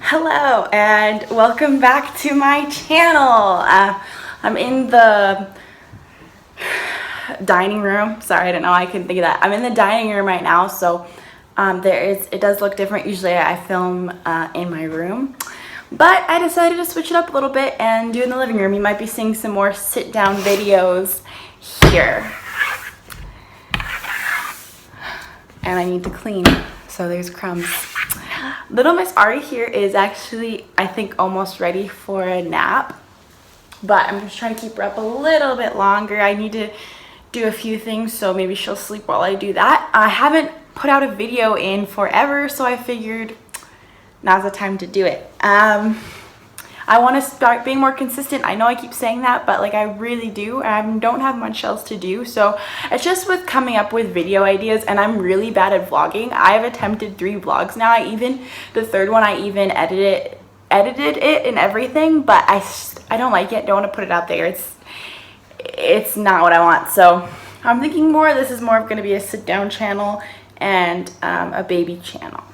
Hello and welcome back to my channel. I'm in the dining room. Sorry, I don't know why I couldn't think of that. I'm in the dining room right now, so it does look different. Usually I film in my room, but I decided to switch it up a little bit and do it in the living room. You might be seeing some more sit down videos here. And I need to clean, so there's crumbs. Little Miss Ari here is actually, I think, almost ready for a nap, but I'm just trying to keep her up a little bit longer. I need to do a few things, so maybe she'll sleep while I do that. I haven't put out a video in forever, so I figured now's the time to do it. I want to start being more consistent. I know I keep saying that, but like I really do. I don't have much else to do, so it's just with coming up with video ideas, and I'm really bad at vlogging. I have attempted 3 vlogs now. The third one I even edited it and everything, but I don't like it. Don't want to put it out there. It's not what I want. So I'm thinking this is more of going to be a sit down channel and a baby channel.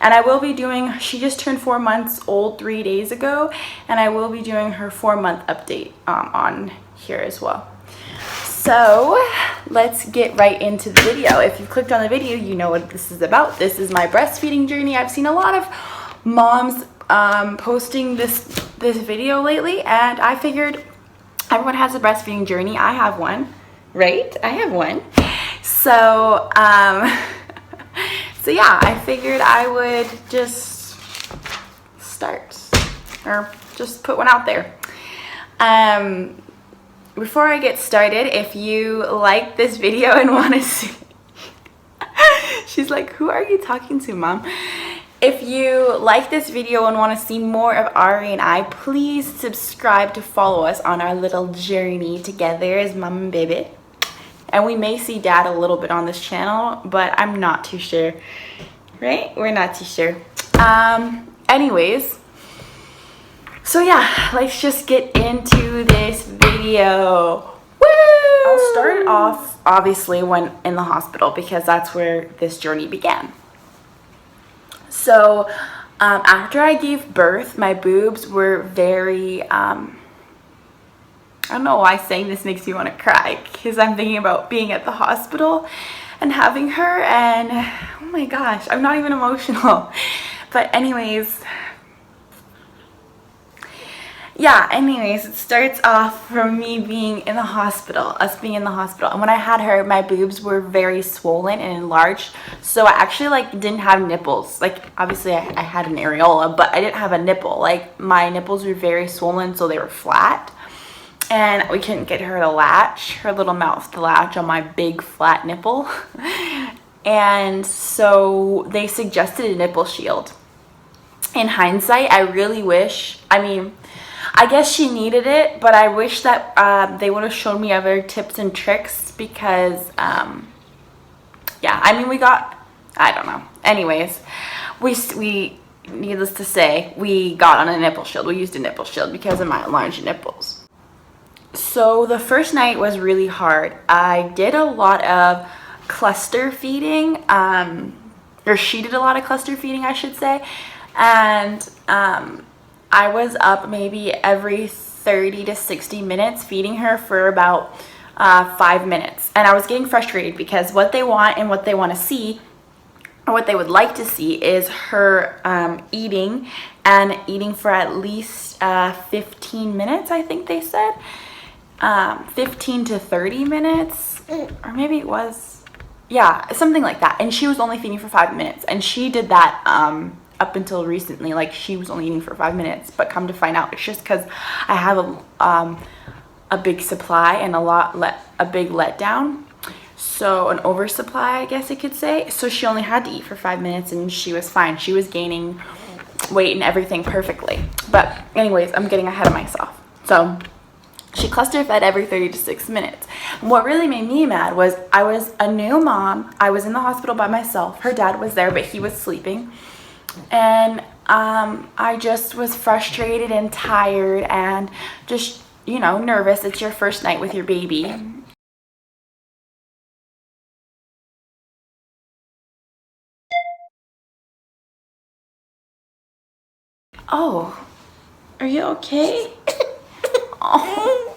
And I will be doing, she just turned 4 months old 3 days ago, and I will be doing her 4-month update on here as well. So let's get right into the video. If you clicked on the video, you know what this is about. This is my breastfeeding journey. I've seen a lot of moms posting this video lately, and I figured everyone has a breastfeeding journey. I have one, right? I have one. So so yeah, I figured I would just start, or just put one out there. Before I get started, if you like this video and want to see, she's like, who are you talking to, Mom? If you like this video and want to see more of Ari and I, please subscribe to follow us on our little journey together as mom and baby. And we may see Dad a little bit on this channel, but I'm not too sure, right? We're not too sure. Anyways, so yeah, let's just get into this video. Woo! I'll start it off, obviously, when in the hospital, because that's where this journey began. So after I gave birth, my boobs were very, I don't know why saying this makes me want to cry, because I'm thinking about being at the hospital and having her, and oh my gosh, I'm not even emotional. But anyways, it starts off from me being in the hospital, us being in the hospital. And when I had her, my boobs were very swollen and enlarged, so I actually didn't have nipples. Obviously I had an areola, but I didn't have a nipple. My nipples were very swollen, so they were flat. And we couldn't get her to latch, her little mouth to latch on my big flat nipple. And so they suggested a nipple shield. In hindsight, I really wish, I guess she needed it, but I wish that they would have shown me other tips and tricks, because, we got, I don't know. Anyways, we needless to say, we got on a nipple shield. We used a nipple shield because of my enlarged nipples. So the first night was really hard. I did a lot of cluster feeding, or she did a lot of cluster feeding, I should say. And I was up maybe every 30 to 60 minutes feeding her for about 5 minutes. And I was getting frustrated, because what they want and what they want to see, or what they would like to see, is her eating, and eating for at least 15 minutes, I think they said. 15 to 30 minutes, or maybe it was, something like that. And she was only feeding for 5 minutes, and she did that up until recently. She was only eating for 5 minutes, but come to find out, it's just because I have a big supply and a big letdown, so an oversupply, I guess I could say. So she only had to eat for 5 minutes, and she was fine. She was gaining weight and everything perfectly. But anyways, I'm getting ahead of myself. So she cluster fed every 30 to 6 minutes. And what really made me mad was I was a new mom. I was in the hospital by myself. Her dad was there, but he was sleeping. And I just was frustrated and tired and just, nervous. It's your first night with your baby. Oh, are you okay? Oh,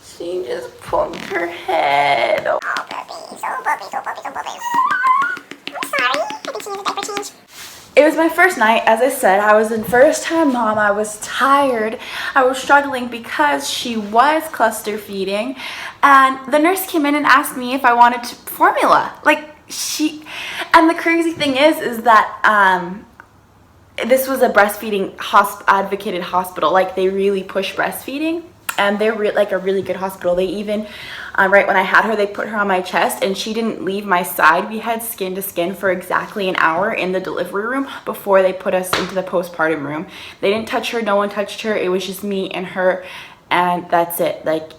she just pulled her head. Oh, puppies, oh, puppies, oh, puppies, oh, puppies. I'm sorry, I think she needs a diaper change. It was my first night. As I said, I was a first-time mom. I was tired. I was struggling because she was cluster feeding. And the nurse came in and asked me if I wanted formula. And the crazy thing is that this was a breastfeeding advocated hospital. Like, they really push breastfeeding, and they're like a really good hospital. They even right when I had her, they put her on my chest and she didn't leave my side. We had skin to skin for exactly an hour in the delivery room before they put us into the postpartum room. They didn't touch her, no one touched her. It was just me and her, and that's it. Like,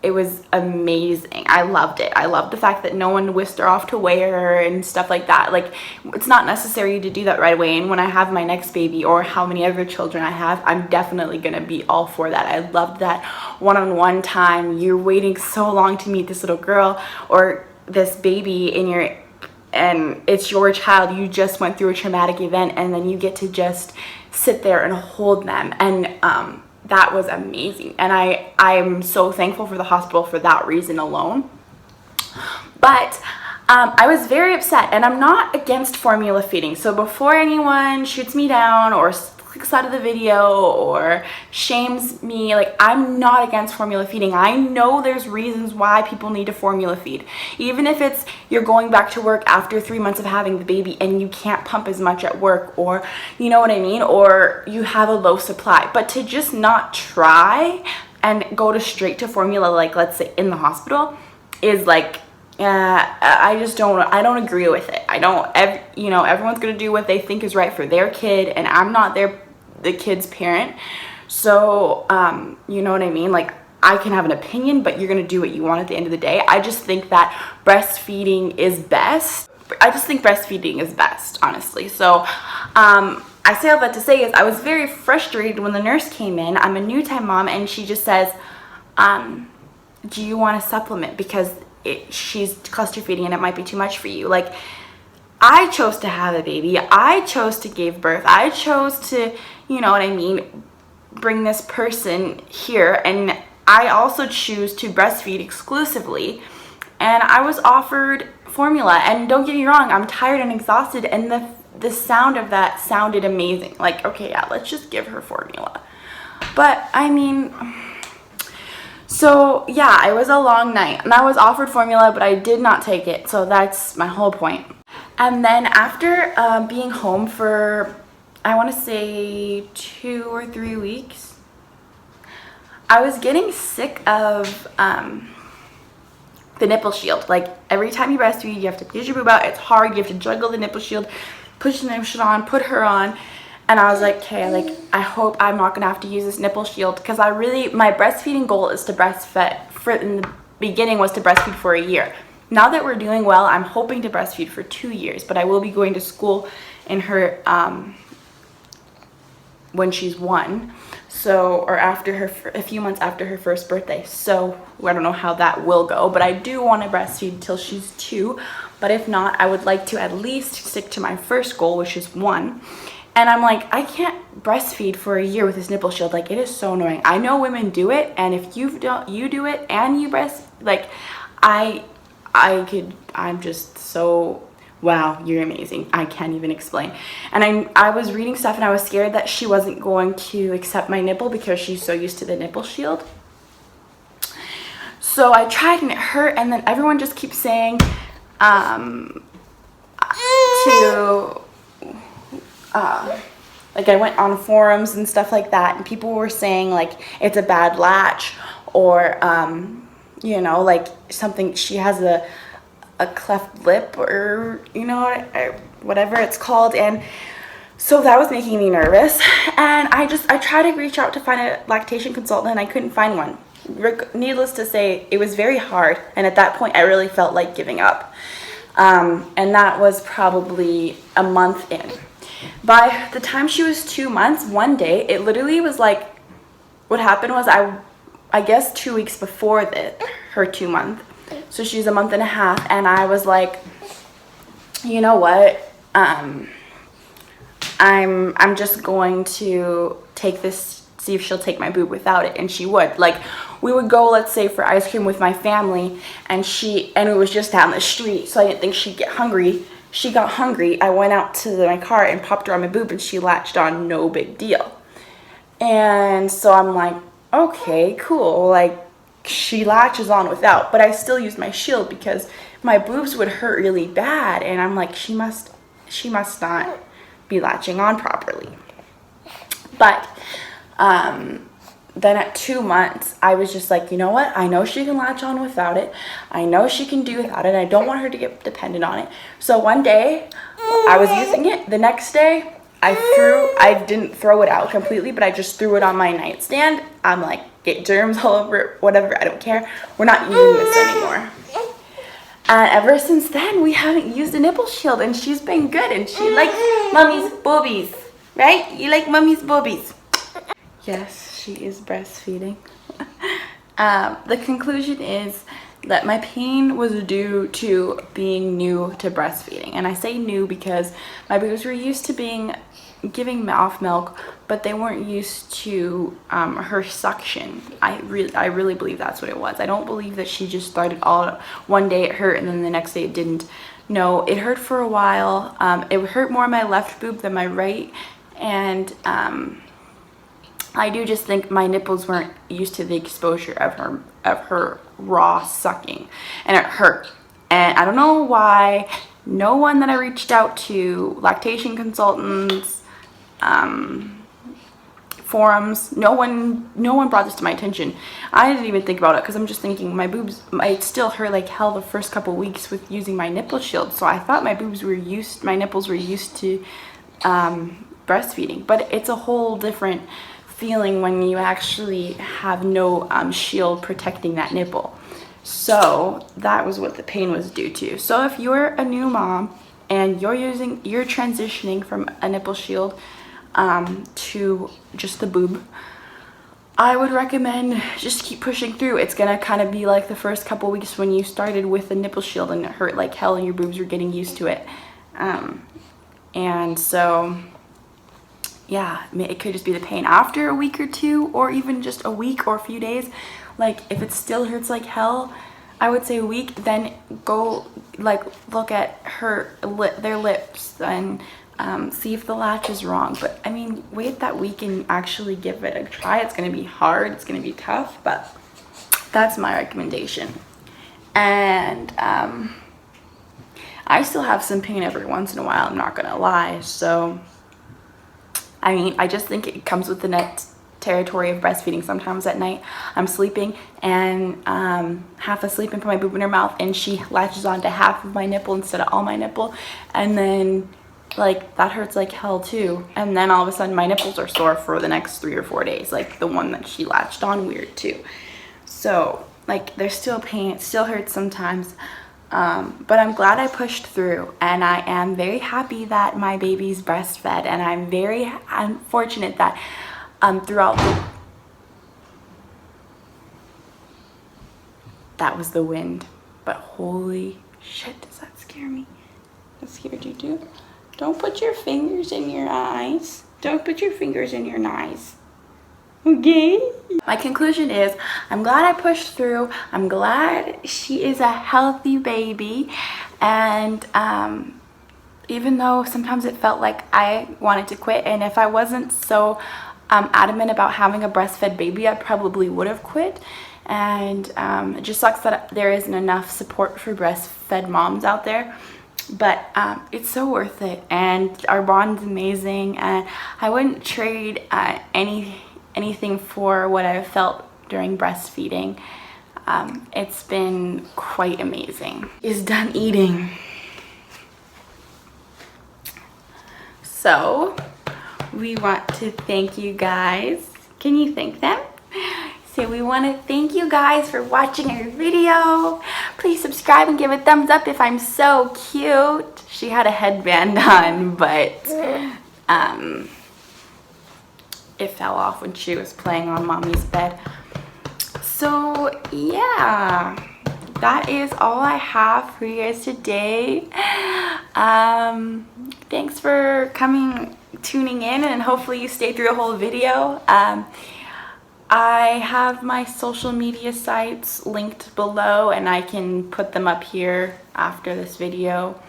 it was amazing. I loved it. I loved the fact that no one whisked her off to weigh her and stuff like that. Like, it's not necessary to do that right away. And when I have my next baby, or how many other children I have, I'm definitely gonna be all for that. I loved that one-on-one time. You're waiting so long to meet this little girl or this baby and it's your child. You just went through a traumatic event, and then you get to just sit there and hold them. And that was amazing, and I am so thankful for the hospital for that reason alone. But I was very upset, and I'm not against formula feeding. So before anyone shoots me down or clicks out of the video or shames me, like, I'm not against formula feeding. I know there's reasons why people need to formula feed. Even if it's you're going back to work after 3 months of having the baby and you can't pump as much at work, or you know what I mean, or you have a low supply. But to just not try and go straight to formula, like let's say in the hospital, is like, I don't agree with it. Everyone's gonna do what they think is right for their kid, and I'm not the kid's parent. So, you know what I mean? Like, I can have an opinion, but you're gonna do what you want at the end of the day. I just think that breastfeeding is best. Honestly. So, I say all that to say is I was very frustrated when the nurse came in. I'm a new-time mom, and she just says, do you want a supplement? Because she's cluster feeding and it might be too much for you. Like, I chose to have a baby. I chose to give birth. I chose to, you know what I mean, bring this person here. And I also choose to breastfeed exclusively. And I was offered formula. And don't get me wrong, I'm tired and exhausted. And the sound of that sounded amazing. Like, okay, yeah, let's just give her formula. But, I mean, so yeah, it was a long night. And I was offered formula, but I did not take it. So that's my whole point. And then after being home for, I want to say 2 or 3 weeks, I was getting sick of the Nipple Shield. Like, every time you breastfeed, you have to push your boob out. It's hard. You have to juggle the Nipple Shield, push the Nipple Shield on, put her on. And I was like, okay, like, I hope I'm not going to have to use this Nipple Shield, because my breastfeeding goal is to breastfeed, in the beginning was to breastfeed for a year. Now that we're doing well, I'm hoping to breastfeed for 2 years, but I will be going to school in her, when she's 1. So, or a few months after her first birthday. So, I don't know how that will go, but I do want to breastfeed until she's 2. But if not, I would like to at least stick to my first goal, which is 1. And I'm like, I can't breastfeed for a year with this Nipple Shield. Like, it is so annoying. I know women do it, and if you do it and you like, I'm just so, wow, you're amazing. I can't even explain. And I was reading stuff, and I was scared that she wasn't going to accept my nipple because she's so used to the Nipple Shield. So I tried, and it hurt, and then everyone just keeps saying like, I went on forums and stuff like that, and people were saying, like, it's a bad latch, or you know, like, something, she has a cleft lip, or, you know, whatever it's called. And so that was making me nervous, and I tried to reach out to find a lactation consultant, and I couldn't find one. Needless to say, it was very hard, and at that point I really felt like giving up. And that was probably a month in. By the time she was 2 months, one day, it literally was like, what happened was, I guess 2 weeks before her 2 month, so she's a month and a half, and I was like, you know what, I'm just going to take this, see if she'll take my boob without it. And she would. Like, we would go, let's say, for ice cream with my family, and it was just down the street, so I didn't think she'd get hungry. She got hungry. I went out to my car and popped her on my boob, and she latched on, no big deal. And so I'm like, okay, cool. Like, she latches on without, but I still use my shield because my boobs would hurt really bad, and I'm like, she must not be latching on properly. But then at 2 months, I was just like, you know what? I know she can latch on without it. I know she can do without it. I don't want her to get dependent on it. So one day, I was using it. The next day, I didn't throw it out completely, but I just threw it on my nightstand. I'm like, get germs all over it, whatever, I don't care. We're not using this anymore. And ever since then, we haven't used a nipple shield, and she's been good, and she likes mommy's boobies, right? You like mommy's boobies. Yes, she is breastfeeding. The conclusion is that my pain was due to being new to breastfeeding. And I say new because my boobs were used to giving off milk, but they weren't used to her suction. I really believe that's what it was. I don't believe that she just started all one day it hurt and then the next day it didn't. No, it hurt for a while. It hurt more my left boob than my right, and I do just think my nipples weren't used to the exposure of her raw sucking, and it hurt. And I don't know why no one that I reached out to, lactation consultants, forums, no one brought this to my attention. I didn't even think about it because I'm just thinking my boobs might still hurt like hell the first couple weeks with using my nipple shield. So I thought my nipples were used to breastfeeding, but it's a whole different feeling when you actually have no shield protecting that nipple. So that was what the pain was due to. So if you're a new mom and you're transitioning from a nipple shield to just the boob, I would recommend just keep pushing through. It's gonna kind of be like the first couple weeks when you started with the nipple shield and it hurt like hell and your boobs were getting used to it. And so yeah, it could just be the pain after a week or two, or even just a week or a few days. Like, if it still hurts like hell, I would say a week, then go like look at their lips and see if the latch is wrong. But I mean, wait that week and actually give it a try. It's gonna be hard, it's gonna be tough, but that's my recommendation. And I still have some pain every once in a while, I'm not gonna lie. So I mean, I just think it comes with the net territory of breastfeeding. Sometimes at night I'm sleeping and half asleep and put my boob in her mouth, and she latches on to half of my nipple instead of all my nipple, and then like that hurts like hell too. And then all of a sudden my nipples are sore for the next 3 or 4 days, like the one that she latched on weird too. So like there's still pain, it still hurts sometimes. But I'm glad I pushed through, and I am very happy that my baby's breastfed, and I'm fortunate that throughout that was the wind, but holy shit, does that scare me? That scared you too? Don't put your fingers in your eyes. Don't put your fingers in your eyes. Okay? My conclusion is, I'm glad I pushed through. I'm glad she is a healthy baby. And even though sometimes it felt like I wanted to quit, and if I wasn't so adamant about having a breastfed baby, I probably would have quit. And it just sucks that there isn't enough support for breastfed moms out there. But it's so worth it, and our bond's amazing, and I wouldn't trade anything for what I've felt during breastfeeding. It's been quite amazing. Is done eating. So we want to thank you guys. Can you thank them? So we want to thank you guys for watching our video. Please subscribe and give a thumbs up if I'm so cute. She had a headband on, but it fell off when she was playing on mommy's bed. So yeah, that is all I have for you guys today. Thanks for coming tuning in, and hopefully you stay through the whole video. I have my social media sites linked below, and I can put them up here after this video.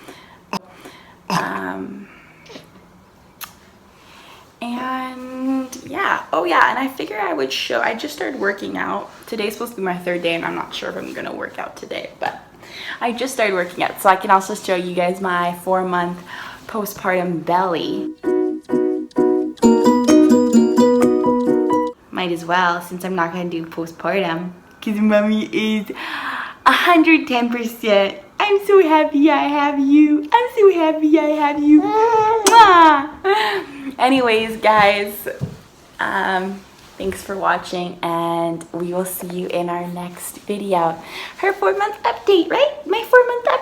And yeah, oh yeah, and I figure I would show, I just started working out. Today's supposed to be my 3rd day, and I'm not sure if I'm gonna work out today, but I just started working out, so I can also show you guys my 4-month postpartum belly. Might as well, since I'm not gonna do postpartum, because mommy is 110%. I'm so happy I have you. I'm so happy I have you. Mwah. Anyways, guys, thanks for watching, and we will see you in our next video. Her 4-month update, right? My 4-month update.